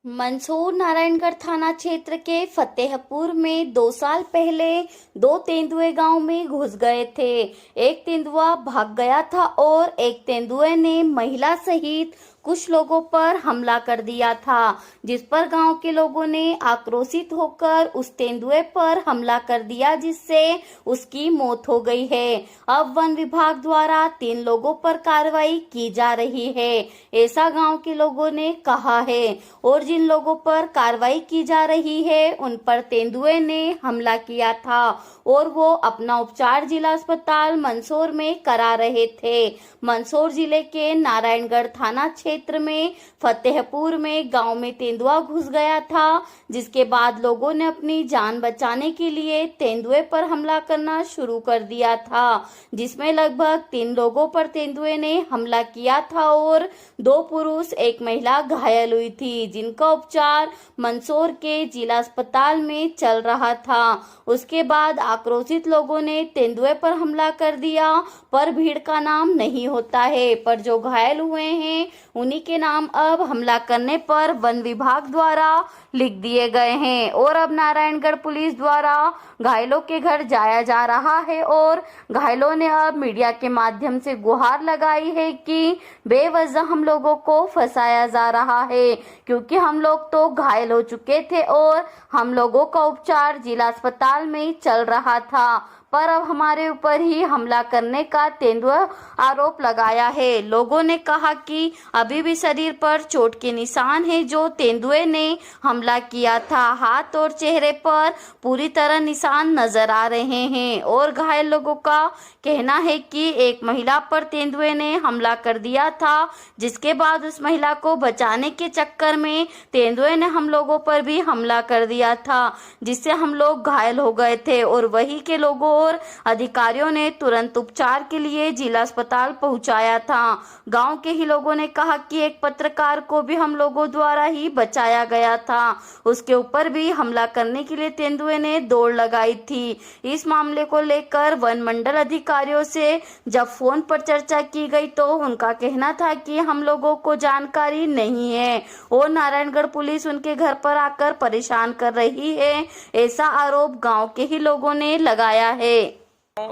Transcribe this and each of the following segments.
मंदसौर नारायणगढ़ थाना क्षेत्र के फतेहपुर में 2 साल पहले 2 तेंदुए गांव में घुस गए थे। एक तेंदुआ भाग गया था और एक तेंदुए ने महिला सहित कुछ लोगों पर हमला कर दिया था, जिस पर गांव के लोगों ने आक्रोशित होकर उस तेंदुए पर हमला कर दिया, जिससे उसकी मौत हो गई है। अब वन विभाग द्वारा 3 लोगों पर कार्रवाई की जा रही है, ऐसा गांव के लोगों ने कहा है। और जिन लोगों पर कार्रवाई की जा रही है उन पर तेंदुए ने हमला किया था और वो अपना उपचार जिला अस्पताल मंदसौर में करा रहे थे। मंदसौर जिले के नारायणगढ़ थाना क्षेत्र में फतेहपुर में गांव में तेंदुआ घुस गया था, जिसके बाद लोगों ने अपनी जान बचाने के लिए तेंदुए पर हमला करना शुरू कर दिया था, जिसमें लगभग 3 लोगों पर तेंदुए ने हमला किया था और 2 पुरुष एक महिला घायल हुई थी, जिनका उपचार मंदसौर के जिला अस्पताल में चल रहा था। उसके बाद आक्रोशित लोगों ने तेंदुए पर हमला कर दिया, पर भीड़ का नाम नहीं होता है, पर जो घायल हुए हैं उन्हीं के नाम अब हमला करने पर वन विभाग द्वारा लिख दिए गए हैं और अब नारायणगढ़ पुलिस द्वारा घायलों के घर जाया जा रहा है और घायलों ने अब मीडिया के माध्यम से गुहार लगाई है कि बेवजह हम लोगों को फंसाया जा रहा है, क्योंकि हम लोग तो घायल हो चुके थे और हम लोगों का उपचार जिला अस्पताल में चल रहा था, पर अब हमारे ऊपर ही हमला करने का तेंदुआ आरोप लगाया है। लोगों ने कहा कि अभी भी शरीर पर चोट के निशान हैं जो तेंदुए ने हमला किया था। हाथ और चेहरे पर पूरी तरह निशान नजर आ रहे हैं और घायल लोगों का कहना है कि एक महिला पर तेंदुए ने हमला कर दिया था, जिसके बाद उस महिला को बचाने के चक्कर में तेंदुए ने हम लोगों पर भी हमला कर दिया था, जिससे हम लोग घायल हो गए थे और वही के लोगों और अधिकारियों ने तुरंत उपचार के लिए जिला अस्पताल पहुंचाया था। गांव के ही लोगों ने कहा कि एक पत्रकार को भी हम लोगों द्वारा ही बचाया गया था, उसके ऊपर भी हमला करने के लिए तेंदुए ने दौड़ लगाई थी। इस मामले को लेकर वन मंडल अधिकारियों से जब फोन पर चर्चा की गई तो उनका कहना था कि हम लोगों को जानकारी नहीं है और नारायणगढ़ पुलिस उनके घर पर आकर परेशान कर रही है, ऐसा आरोप गांव के ही लोगों ने लगाया है।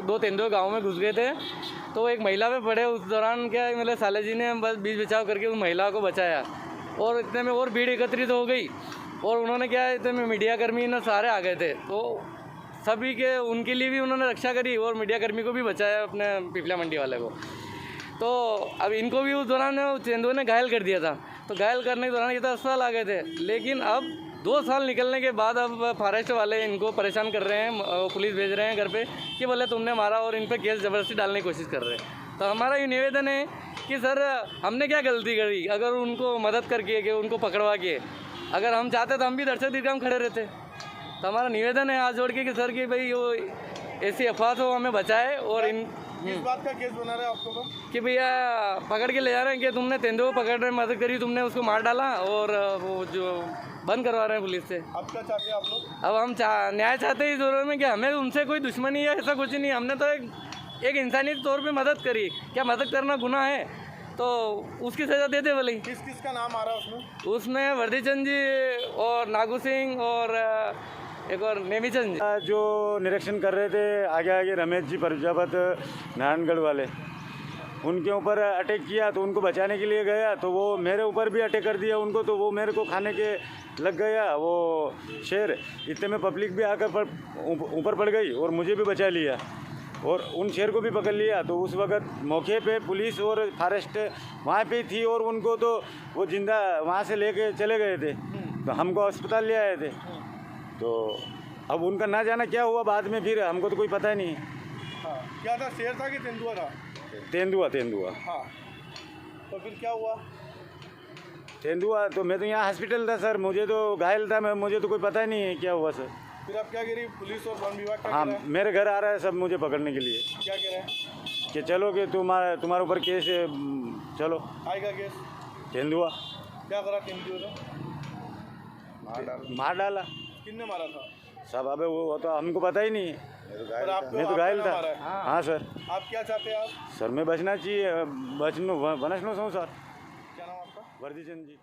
2 तेंदुए गांव में घुस गए थे तो एक महिला पे पड़े। उस दौरान क्या मतलब साले जी ने बस बीच बचाव करके उस महिला को बचाया और इतने में और भीड़ एकत्रित हो गई और उन्होंने क्या इतने में मीडिया कर्मी ना सारे आ गए थे, तो सभी के उनके लिए भी उन्होंने रक्षा करी और मीडिया कर्मी को भी बचाया, अपने पिपला मंडी वाले को। तो अब इनको भी उस दौरान तेंदुए ने घायल कर दिया था, तो घायल करने के दौरान ये तो अस्पताल आ गए थे। लेकिन अब 2 साल निकलने के बाद अब फॉरेस्ट वाले इनको परेशान कर रहे हैं, पुलिस भेज रहे हैं घर पे कि बोले तुमने मारा और इन पे केस ज़बरदस्ती डालने की कोशिश कर रहे हैं। तो हमारा ये निवेदन है कि सर हमने क्या गलती करी, अगर उनको मदद करके कि उनको पकड़वा के अगर हम चाहते तो हम भी दर्शक दीर्घा में खड़े रहते। तो हमारा निवेदन है हाथ जोड़ के कि सर कि भाई वो ऐसी अफवाह हो हमें बचाए और इन किस बात का केस बना रहे हैं आपको कि भैया पकड़ के ले जा रहे हैं कि तुमने तेंदुए को पकड़ने में मदद करी, तुमने उसको मार डाला और वो जो बंद करवा रहे हैं पुलिस से। अब क्या चाहते हैं आप लोग? अब हम न्याय चाहते हैं इस दौर में कि हमें उनसे कोई दुश्मनी है, ऐसा कुछ नहीं। हमने तो एक इंसानी तौर पे मदद करी, क्या मदद करना गुनाह है? तो उसकी सज़ा दे दे भले। किस किस का नाम आ रहा है उसमें? उसमें वर्दीचंद जी और नागू सिंह और एक और नेमीचंद जी जो निरीक्षण कर रहे थे आगे आगे रमेश जी प्रजापत नारायणगढ़ वाले, उनके ऊपर अटैक किया तो उनको बचाने के लिए गया तो वो मेरे ऊपर भी अटैक कर दिया उनको, तो वो मेरे को खाने के लग गया वो शेर। इतने में पब्लिक भी आकर ऊपर पड़ गई और मुझे भी बचा लिया और उन शेर को भी पकड़ लिया। तो उस वक़्त मौके पे पुलिस और फॉरेस्ट वहाँ पे थी और उनको तो वो जिंदा वहाँ से लेके चले गए थे, तो हमको अस्पताल ले आए थे। तो अब उनका ना जाना क्या हुआ बाद में, फिर हमको तो कोई पता ही नहीं। हाँ, क्या था, शेर था कि तेंदुआ था? तेंदुआ। हाँ, तो फिर क्या हुआ? तेंदुआ तो मैं तो यहाँ हॉस्पिटल था सर, मुझे तो घायल था, मुझे तो कोई पता ही नहीं है क्या हुआ सर। फिर आप क्या कह रही पुलिस और वन विभाग? हाँ, मेरे घर आ रहा है सब मुझे पकड़ने के लिए। क्या कह रहे हैं कि चलो कि तुम्हारे ऊपर केस है, चलो। आएगा केस? तेंदुआ क्या करा तेंदुए ने? मार डाला। किसने मारा था? सब अबे वो तो हमको पता ही नहीं है, मैं तो घायल था। हाँ सर। आप क्या चाहते हैं? आप सर मैं बचना चाहिए, बचनो सर। क्या नाम आपका? वर्दीचंद जी।